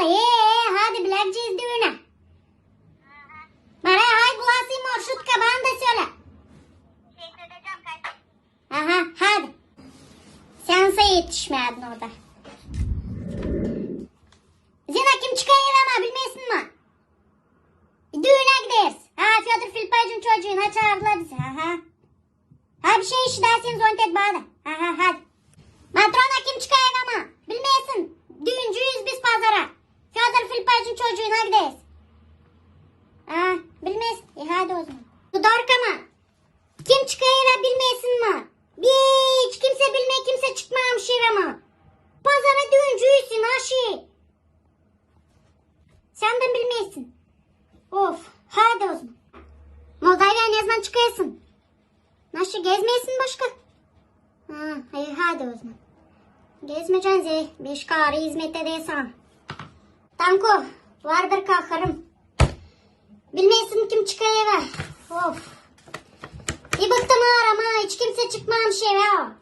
vallahi. Hadi bileceğiz düğüne. Bana hay bulasıyım marşrutka bana da söyle. Söyleyeceğim kaç. Aha hadi. Sense yetişmedin orada. Zina kim çıkıyor ama bilmesin mi? Düğüne gideriz. Ha Fyodor Filipaycığın çocuğuna çağırdılar bizi. Ha bir şey işi dersiniz on bana. Hadi. Matrona kim çıkıyor ama bilmesin. Düğüncüyüz biz pazara. Fyodor Filipaycığın çocuğuna gideriz. Bilmesin. Hadi o zaman. Dudorka mı? Kim çıkıyor bilmesin mi? Hiç kimse bilme kimse çıkmamış ama. Pazara düğüncüysün aşı. Sen de bilmesin. Of hadi o zaman. Moldavya ne zaman çıkıyorsun? Nasıl gezmeyesin başka? Hadi o zaman. Gezmeyeceksin beş karı hizmette değilsen. Tanko vardır kalkarım. Bilmeyesin kim çıkıyor eve. Of. Bir bıktım ama hiç kimse çıkmamış eve.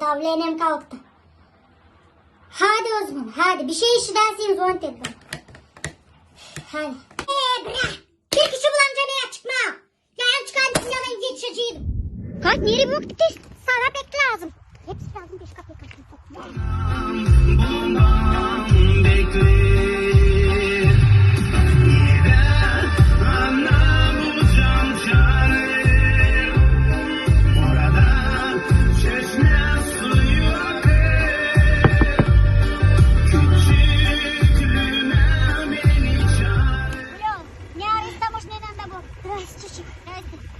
Davlenem kalktı. Hadi o zaman hadi bir şey işi dersiniz on tedbir. Hadi. Bırak. Bir kişi bulanca neye çıkma. Yarın çıkardım yalan yetişeceğim. Hadi nereye bu gitti? Sana pek lazım. Hepsi lazım 5 kapıyı kapıyı.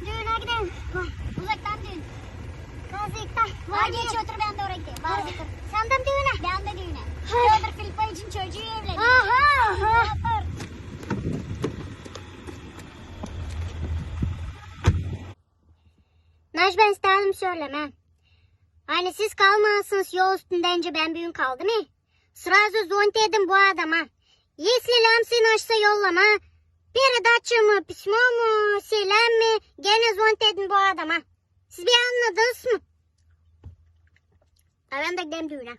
Düğüne gidelim. Uzaktan düğün. Nazik'ten. Geç otur ben de oraya gideyim. Nazik'ten. Sen de mi düğüne? Ben de düğüne. Fyodor Filipaycığın çocuğu evleniyor. Otur. Naş ben istedim söyleme. Hani siz kalmazsınız yol üstündence ben büyün kaldım mı? Sırası zont edin bu adama. Если lamsin açsa yollama. Передача mı, pismo mu, selam mı? Gene zont edin bu adama. Siz bir anladınız mı? Ben de gidelim düğüne.